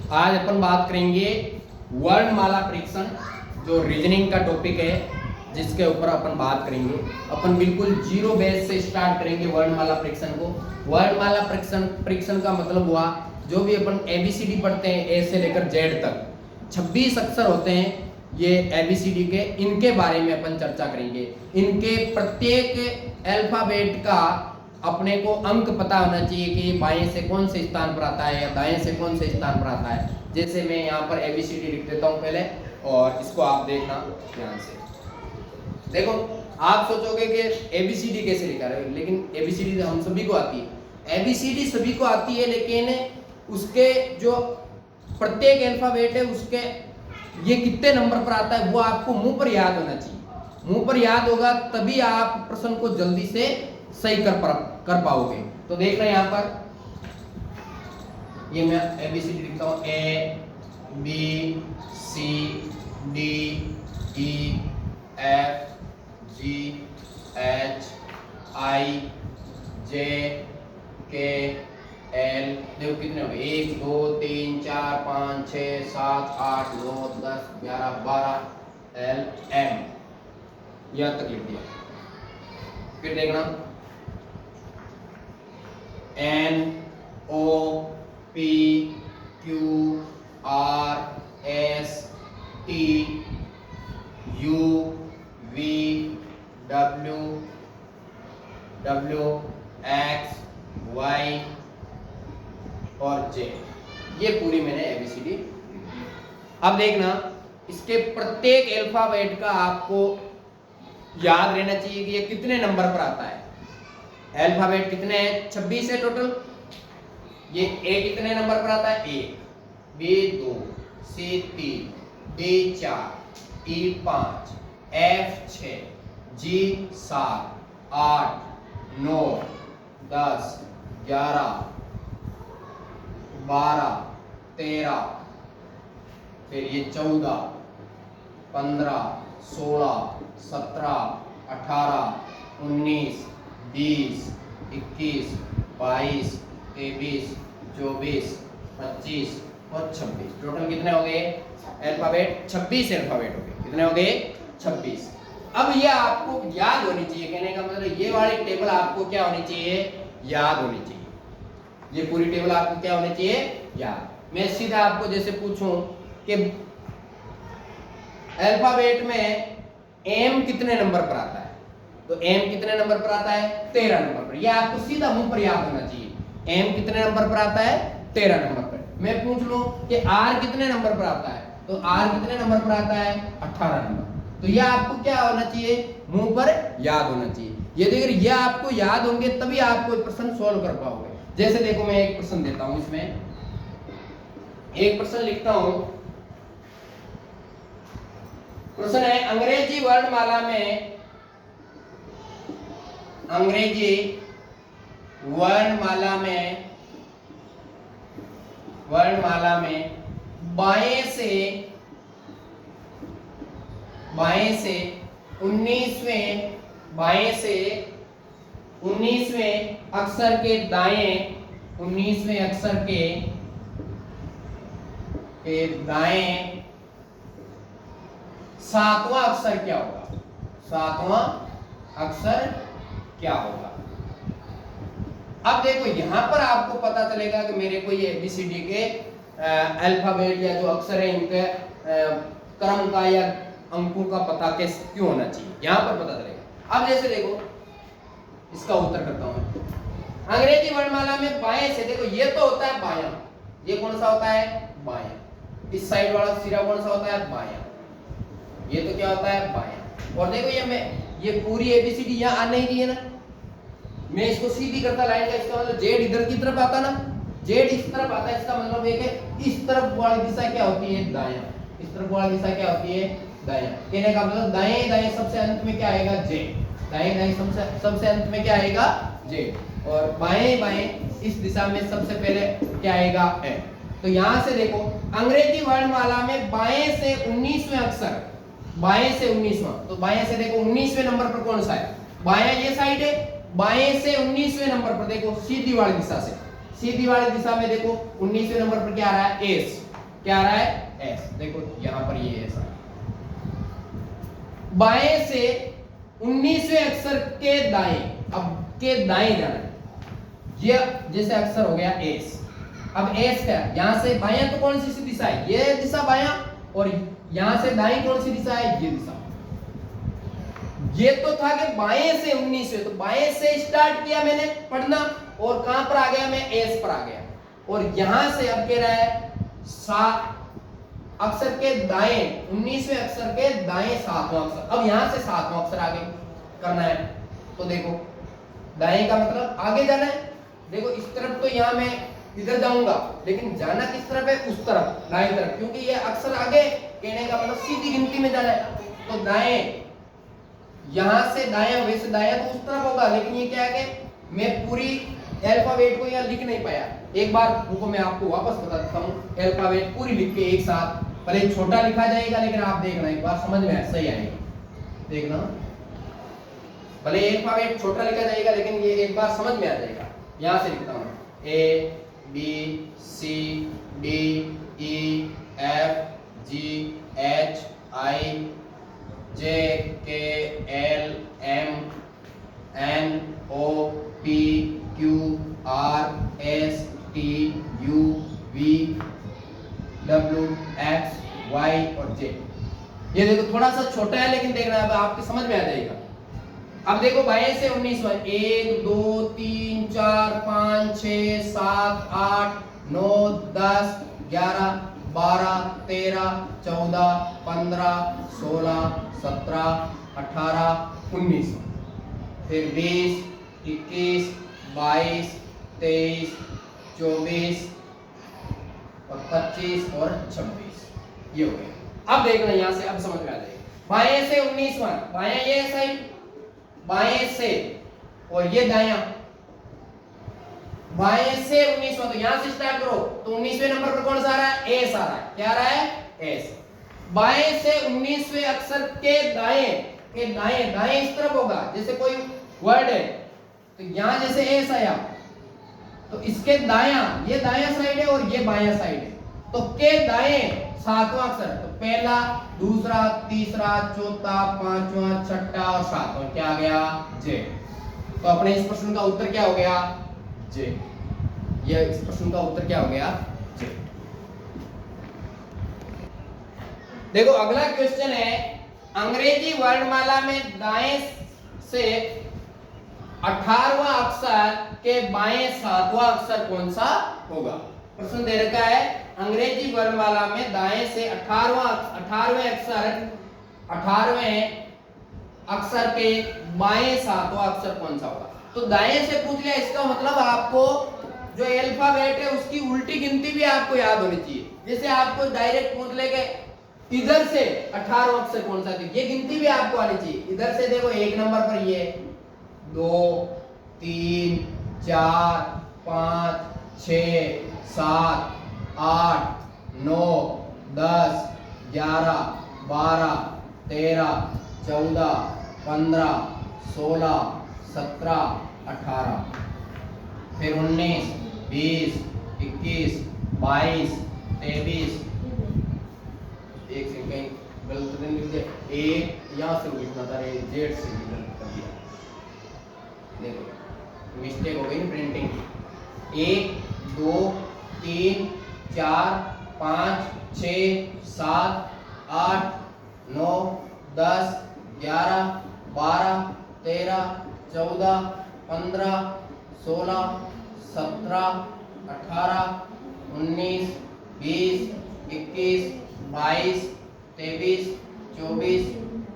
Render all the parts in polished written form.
आज अपन बात करेंगे वर्णमाला परीक्षण, जो रीजनिंग का टॉपिक है जिसके ऊपर अपन बात करेंगे। अपन बिल्कुल जीरो बेस से स्टार्ट करेंगे वर्णमाला परीक्षण को। वर्णमाला परीक्षण का मतलब हुआ जो भी अपन एबीसीडी पढ़ते हैं ए से लेकर जेड तक 26 अक्षर होते हैं ये एबीसीडी के, इनके बारे में अपन चर्चा करेंगे। इनके प्रत्येक अल्फाबेट का अपने को अंक पता होना चाहिए कि बाएं से कौन से स्थान पर आता है या दाएं से कौन से स्थान पर आता है। जैसे मैं यहाँ पर एबीसीडी लिख देता हूँ पहले, और इसको आप देखना ध्यान से। देखो, आप सोचोगे कि एबीसीडी कैसे लिखा है, लेकिन एबीसीडी हम सभी को आती है। एबीसीडी सभी को आती है, लेकिन उसके जो प्रत्येक अल्फाबेट है उसके ये कितने नंबर पर आता है वो आपको मुंह पर याद होना चाहिए। मुंह पर याद होगा तभी आप प्रश्न को जल्दी से सही कर पाओगे। तो देख रहे हैं यहाँ पर, ये मैं एबीसीडी लिखता हूँ, A B C D E F G H I J K L. देखो कितने हो गए, 1 2 3 4 5 6 7 8 9 10 11 12 एल एम, यहां तक लिख दिया। फिर देखना N O P Q R S T U V W W X Y और जे। ये पूरी मैंने एबीसीडी। अब देखना, इसके प्रत्येक अल्फाबेट का आपको याद रहना चाहिए कि ये कितने नंबर पर आता है। अल्फाबेट कितने हैं? 26 है टोटल। ये ए कितने नंबर पर आता है? 1, बी 2, सी 3, डी 4, ई 5, एफ 6, जी 7, 8, 9, 10, 11, 12, 13, फिर ये 14, 15, 16, 17, 18, 19, 20, 21, 22, 23, 24, 25 और 26। टोटल कितने हो गए अल्फाबेट? 26 अल्फाबेट हो गए। कितने हो गए? 26। अब ये आपको याद होनी चाहिए, कहने का मतलब ये वाली टेबल आपको क्या होनी चाहिए? याद होनी चाहिए। ये पूरी टेबल आपको क्या होनी चाहिए? याद। मैं सीधा आपको जैसे पूछूं कि अल्फाबेट में एम कितने नंबर पर आता है, तो एम कितने नंबर पर आता है? 13 नंबर पर। यह आपको सीधा मुंह पर याद होना चाहिए। एम कितने नंबर पर आता है? 13 नंबर पर। मैं पूछ लूं कि आर कितने नंबर पर आता है, तो आर कितने नंबर पर आता है? 18 नंबर। तो यह आपको क्या होना चाहिए? मुंह पर याद होना चाहिए। यदि अगर यह आपको याद होंगे तभी आप कोई प्रश्न सोल्व कर पाओगे। जैसे देखो, मैं एक प्रश्न देता हूं, इसमें एक प्रश्न लिखता हूं। प्रश्न है, अंग्रेजी वर्णमाला में बाएं से 19वें अक्षर के दाएं, 19वें अक्षर के दाएं 7वां अक्षर क्या होगा? 7वां अक्षर क्या होगा? अब देखो, यहां पर आपको पता चलेगा कि मेरे को ये एबीसीडी के अल्फाबेट या जो अक्षर है इनके क्रम का या अंकों का पता कैसे क्यों होना चाहिए, यहां पर पता चलेगा। अब जैसे देखो, इसका उत्तर करता हूं। अंग्रेजी वर्णमाला में बाएं से, देखो ये तो होता है बायां, ये कौन सा होता है? बायां। इस साइड वाला सिरा कौन सा होता है? बायां। ये तो क्या होता है? बायां। और देखो ये पूरी एबीसीडी यहां आ नहीं रही है ना, मैं इसको सीधी करता लाइन का, इसका मतलब जेड इधर की तरफ आता ना, जेड इस तरफ आता है, इसका मतलब है कि इस तरफ वाली दिशा क्या होती है? दायां। इस तरफ वाली दिशा क्या होती है? दायां। कहने का मतलब दाएं दाएं सबसे अंत में क्या आएगा? जेड। दाएं दाएं सबसे अंत में क्या आएगा? जेड। और बाएं बाएं इस दिशा में सबसे पहले क्या आएगा? एम। तो यहां से देखो, अंग्रेजी वर्णमाला में बाएं से 19वें अक्षर, बाएं से 19वां, तो बाएं से देखो 19वें नंबर पर कौन सा है? बायां ये साइड है, बाएं से 19वें नंबर पर देखो सीधी वाली दिशा से, सीधी वाली दिशा में देखो 19वें नंबर पर क्या आ रहा है? एस। क्या आ रहा है एस। देखो यहां पर ये एस आ रहा है। बाएं से 19वें अक्षर के दाएं, अब के दाएं जाना है। ये जैसे अक्षर हो गया एस। अब एस क्या, यहां से बायां तो कौन सी दिशा है, ये दिशा बायां, और यहां से दाएं कौन सी दिशा है, ये दिशा। ये तो था कि बाएं से 19वें, तो बाएं से स्टार्ट किया मैंने पढ़ना, और कहां पर आ गया मैं, एस पर आ गया। और यहां से अब कह रहा है अक्षर के दाएं, 19वें अक्षर के दाएं 7वां अक्षर। अब यहां से 7वां अक्षर आगे करना है। तो देखो दाएं का मतलब आगे जाना है। देखो इस तरफ तो यहां मैं इधर जाऊंगा, लेकिन जाना किस तरफ है, उस तरफ, दाएं तरफ, क्योंकि ये अक्षर आगे कहने का मतलब सीधी गिनती में जाना है। तो दाएं, यहां से दायां, वैसे दायां तो उस तरफ होगा, लेकिन ये क्या है कि मैं पूरी अल्फाबेट को यहां लिख नहीं पाया। एक बार रुको मैं आपको वापस बता देता हूं। अल्फाबेट पूरी लिख के एक साथ, भले छोटा लिखा जाएगा, लेकिन आप देखना एक बार समझ में सही आएगा। देखना भले अल्फाबेट छोटा लिखा जाएगा, लेकिन ये एक बार समझ में आ जाएगा। यहां से लिखता हूं A B C D E F G H I J K L M N O P Q R S T U V W X Y और जे। ये देखो थोड़ा सा छोटा है, लेकिन देखना अब आपके समझ में आ जाएगा। अब देखो बाएं से 19वां, 1 2 3 4 5 6 7 8 9 10 11 12 13 14 15 16 17 18 19, फिर 20 21 22 23 24 और 25 और 26, ये हो गया। अब देखना यहां से, अब समझ में आ जाएगा। बाएं से 19वां, बायां ये साइड, बाएं से, और ये दायां। बाएं से 19वां, तो यहां से स्टार्ट करो, तो 19वें नंबर पर कौन सा आ रहा है, एस आ रहा है। क्या आ रहा है, एस। बाएं से 19वें अक्षर के दाएं, के दाएं, दाएं इस तरफ होगा, जैसे कोई वर्ड है, तो यहां जैसे एस आया, तो इसके दायां, ये दायां साइड है और ये बायां साइड है, तो के दाएं 7वां अक्षर, तो पहला, दूसरा, तीसरा, चौथा, पांचवा, छठा और 7वां, क्या आ गया, जे। तो अपने इस प्रश्न का उत्तर क्या हो गया, जे। ये इस प्रश्न का उत्तर क्या हो गया, जे। देखो अगला क्वेश्चन है, अंग्रेजी वर्णमाला में दाएं से 18वां अक्षर के बाएं 7वां अक्षर कौन सा होगा। प्रश्न दे रखा है, अंग्रेजी वर्णमाला में दाएं से 18वें अक्षर के बाएं 7वां अक्षर कौन सा होगा। तो दाएं से पूछ लिया, इसका मतलब आपको जो अल्फाबेट है उसकी उल्टी गिनती भी आपको याद होनी चाहिए। जैसे आपको डायरेक्ट पूछ ले के इधर से 18वां अक्षर कौन सा, तो ये गिनती भी आपको आनी चाहिए। इधर से देखो 1 नंबर पर ये 2 3 4 5 6 7 8 9 10 11 12 13 14 15 16 17 18, फिर 19 20 21 22 23, एक सेकंड कहीं गलत नहीं लिख दिया, एक यहां से लिखना था, जेड से गलत कर दिया, देखो मिस्टेक हो गई ना प्रिंटिंग। 1 2 3 4 5 6 7 8 9 10 11 12 13 14 15 16 17 18 19 20 21 22 23 24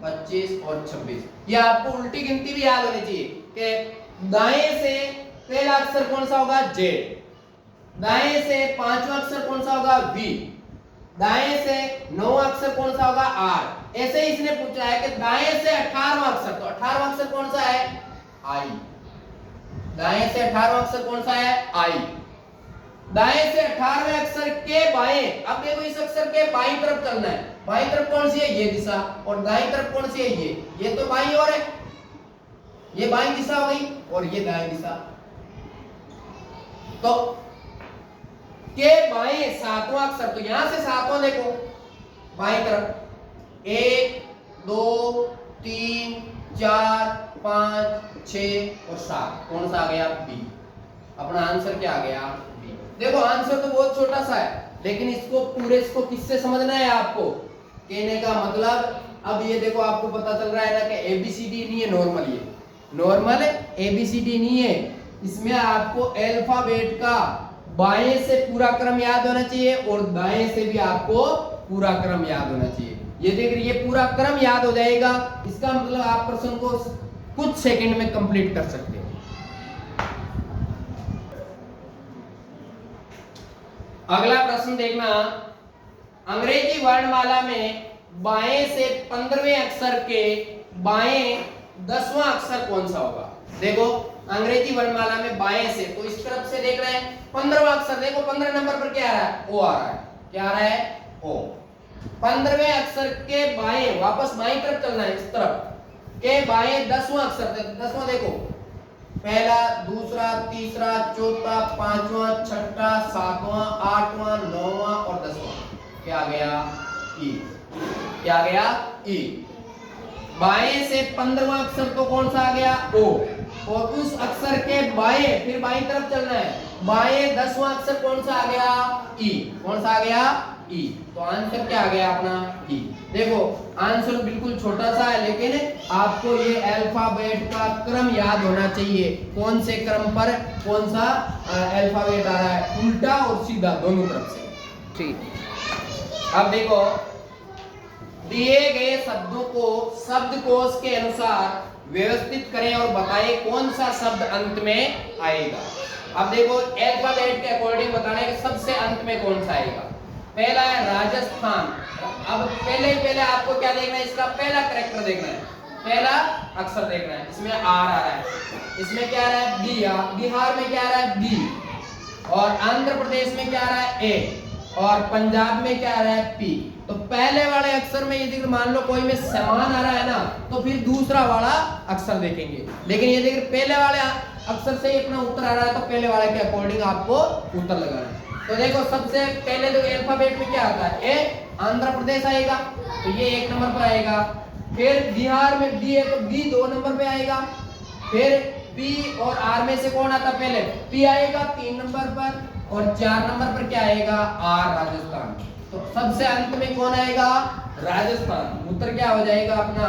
25 और 26। ये आपको उल्टी गिनती भी याद होनी चाहिए कि दाएं से पहला अक्षर कौन सा होगा, जेड। दाएं से 5वां अक्षर कौन सा होगा, वी। दाएं से 9वां अक्षर कौन सा होगा, आर। ऐसे ही इसने पूछा है कि दाएं से 18वां अक्षर, तो 18वां अक्षर कौन सा है, आई। दाएं से 18वां अक्षर कौन सा है, आई। दाएं से 18वें अक्षर के बाएं, अब देखो इस अक्षर के बाईं तरफ चलना है। बाईं तरफ कौन सी है, ये दिशा, और दाईं तरफ कौन सी है, ये तो बाईं ओर है, ये बाईं दिशा हो गई, और ये दाईं दिशा। तो के बाएं सातवां अक्षर, तो यहां से सातवां देखो बाएं तरफ 1 2 3 4 5 6 और 7, कौन सा आ गया? बी। अपना आंसर क्या आ गया? बी। देखो आंसर तो बहुत छोटा सा है, लेकिन इसको पूरे इसको किससे समझना है आपको? कहने का मतलब अब ये देखो आपको पता चल रहा है ना कि एबीसीडी नहीं है नॉर्मल, ये नॉर्मल एबीसीडी नहीं है, इसमें आपको अल्फाबेट का बाएं से पूरा क्रम याद होना चाहिए और दाएं से भी आपको पूरा क्रम याद होना चाहिए। ये देख रही, ये पूरा क्रम याद हो जाएगा, इसका मतलब आप प्रश्न को कुछ सेकंड में कंप्लीट कर सकते हो। अगला प्रश्न देखना, अंग्रेजी वर्णमाला में बाएं से 15वें अक्षर के बाएं 10वां अक्षर कौन सा होगा? देखो अंग्रेजी वर्णमाला में बाएं से, तो इस तरफ से देख रहे हैं 15वां अक्षर, देखो 15 नंबर पर क्या आ रहा है? ओ आ रहा है। क्या आ रहा है? ओ। 15वें अक्षर के बाएं, वापस बाएं तरफ चलना है, इस तरफ के बाएं 10वां अक्षर, 10वां देखो, पहला, दूसरा, तीसरा, चौथा, पांचवा, छठा, सातवां, आठवां, नौवां और 10वां। क्या आ गया? ई। क्या आ गया? ई। बाएं से 15वां अक्षर तो कौन सा आ गया? ओ। और उस अक्षर के बाएं, फिर बाएं तरफ चलना है, बाएं 10वां अक्षर कौन सा आ गया? ई। कौन सा आ गया? ई। तो आंसर क्या आ गया अपना? ई। देखो आंसर बिल्कुल छोटा सा है, लेकिन आपको ये अल्फाबेट का क्रम याद होना चाहिए, कौन से क्रम पर कौन सा अल्फाबेट आ रहा है, उल्टा और सीधा दोनों तरफ से। ठीक। अब देखो दिए गए शब्दों को शब्दकोश के अनुसार व्यवस्थित करें और बताएं कौन सा शब्द अंत में आएगा। अब देखो अल्फाबेट के अकॉर्डिंग बताना है कि सबसे अंत में कौन सा आएगा। पहला है राजस्थान। अब पहले आपको क्या देखना है? इसका पहला कैरेक्टर देखना है, पहला अक्षर देखना है। इसमें आर आ रहा है, इसमें क्या आ रहा है? बी। बिहार में क्या आ रहा है? बी। और आंध्र प्रदेश में क्या आ रहा है? ए। और पंजाब में क्या आ रहा है? पी। तो पहले वाले अक्षर में यदि मान लो कोई में समान आ रहा है ना, तो फिर दूसरा वाला अक्षर देखेंगे, लेकिन यदि पहले वाले अक्षर से ही अपना उत्तर आ रहा है तो पहले वाले के अकॉर्डिंग आपको उत्तर लगाना है। तो देखो सबसे पहले तो अल्फाबेट में क्या आता है? ए। आंध्र प्रदेश आएगा, तो ये 1 नंबर पर आएगा। फिर बिहार में बी है, तो बी 2 नंबर पे आएगा। फिर पी और आर में से कौन आता? पहले पी आएगा 3 नंबर पर, और 4 नंबर पर क्या आएगा? आर, राजस्थान। तो सबसे अंत में कौन आएगा? राजस्थान। उत्तर क्या हो जाएगा अपना?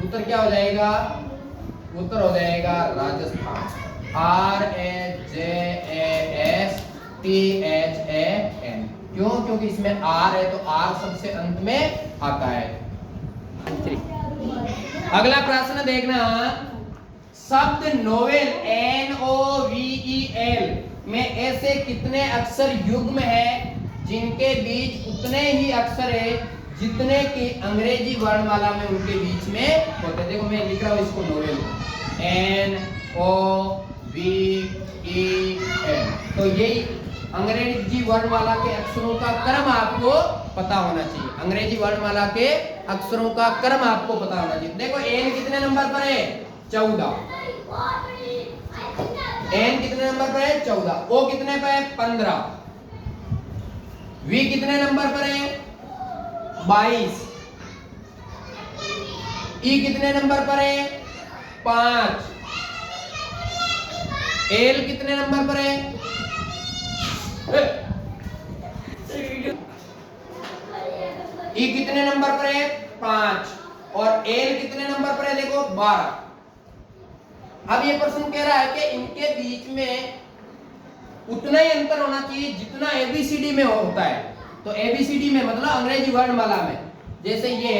उत्तर क्या हो जाएगा? उत्तर हो जाएगा राजस्थान। RAJASTHAN। क्यों? क्योंकि इसमें आर है, तो आर सबसे अंत में आता है। अगला प्रश्न देखना, शब्द नोवेल NOVEL में ऐसे कितने अक्षर युग्म है जिनके बीच उतने ही अक्षर है जितने की अंग्रेजी वर्णमाला में उनके बीच में होते हैं? देखो मैं लिख रहा हूं इसको नोवेल, NOVEL। तो यही अंग्रेजी वर्णमाला के अक्षरों का क्रम आपको पता होना चाहिए। अंग्रेजी वर्णमाला के अक्षरों का क्रम आपको पता होना चाहिए। देखो एन कितने नंबर पर है? 14। एन कितने नंबर पर है? 14। ओ कितने पर है? 15। वी कितने नंबर पर है? 22। ई कितने नंबर पर है? 5। एल कितने नंबर पर है? ई कितने नंबर पर है? 5। और एल कितने नंबर पर है? देखो 12। अब ये प्रश्न कह रहा है कि इनके बीच में उतना ही अंतर होना चाहिए जितना एबीसीडी में होता है। तो एबीसीडी में मतलब अंग्रेजी वर्णमाला में, जैसे ये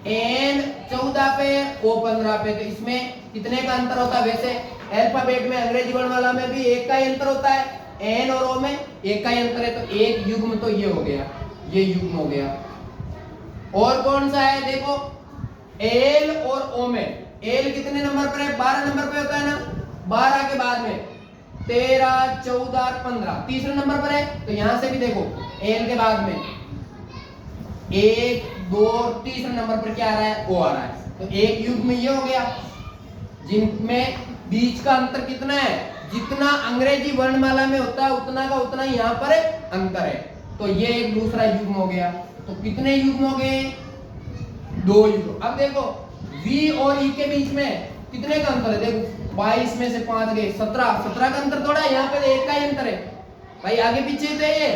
एन 14 पे, ओ 15 पे, तो इसमें कितने का अंतर होता है? वैसे अल्फाबेट में अंग्रेजी वर्णमाला में भी एक का ही अंतर होता है, एन और ओ में एक का ही अंतर है, तो एक युग्म तो ये हो गया, ये युग्म हो गया। और कौन सा है? देखो एल और ओ में, एल कितने नंबर पर है? 12 नंबर पे होता है ना, 12 के बाद में 13, 14, 15 तीसरे नंबर पर है। तो यहां से भी देखो एल के बाद में 1, 2 तीसरे नंबर पर क्या आ रहा है? ओ आ रहा है। तो एक युग्म ये हो गया जिनमें बीच का अंतर कितना है? जितना अंग्रेजी वर्णमाला में होता है उतना का उतना यहाँ पर अंतर है। तो ये एक दूसरा युग्म हो गया। तो कितने युग्म हो गए? 2 युग्म। अब देखो V और E के बीच में कितने का अंतर है? देखो 22 में से 5 गए 17 17 का अंतर थोड़ा, यहाँ पे 1 का ही अंतर है भाई, आगे पीछे थे ये।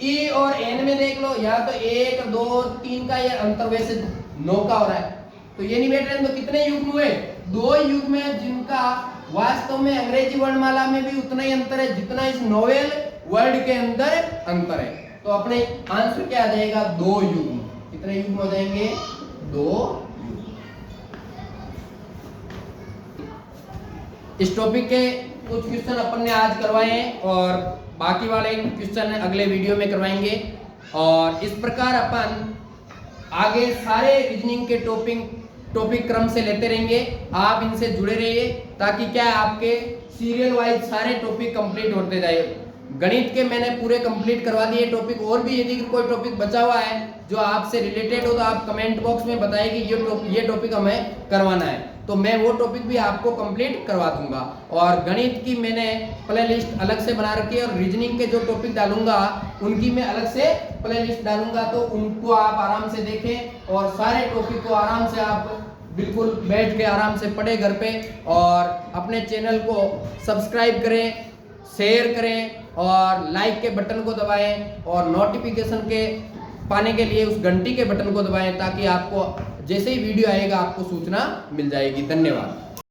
E और N में देख लो, यहाँ तो 1 2 3 का ये अंतर, वैसे 9 का हो रहा है, तो ये नहीं बैठ रहे। तो कितने युग्म हुए? 2 युग्म है, जिनका वास्तव में अंग्रेजी वर्णमाला में भी उतना ही अंतर है जितना इस नोवेल वर्ड के अंदर अंतर है। तो अपने आंसर क्या आ जाएगा? 2 युग्म। कितने युग्म हो जाएंगे? 2। इस टॉपिक के कुछ क्वेश्चन अपन ने आज करवाए हैं और बाकी वाले क्वेश्चन अगले वीडियो में करवाएंगे। और इस प्रकार अपन आगे सारे रीजनिंग के टॉपिक क्रम से लेते रहेंगे। आप इनसे जुड़े रहिए ताकि क्या है, आपके सीरियल वाइज सारे टॉपिक कंप्लीट होते जाए। गणित के मैंने पूरे कंप्लीट करवा दिए टॉपिक, और भी यदि कोई टॉपिक बचा हुआ है जो आपसे रिलेटेड हो तो आप कमेंट बॉक्स में बताइए कि ये टॉपिक हमें करवाना है, तो मैं वो टॉपिक भी आपको कंप्लीट करवा दूंगा। और गणित की मैंने प्लेलिस्ट अलग से बना रखी है और रीजनिंग के जो टॉपिक डालूंगा उनकी मैं अलग से प्लेलिस्ट डालूंगा, तो उनको आप आराम से देखें और सारे टॉपिक को आराम से आप बिल्कुल बैठ के आराम से पढ़े घर पे। और अपने चैनल को सब्सक्राइब करें, शेयर करें और लाइक के बटन को दबाएं और नोटिफिकेशन के पाने के लिए उस घंटी के बटन को दबाएं ताकि आपको जैसे ही वीडियो आएगा आपको सूचना मिल जाएगी। धन्यवाद।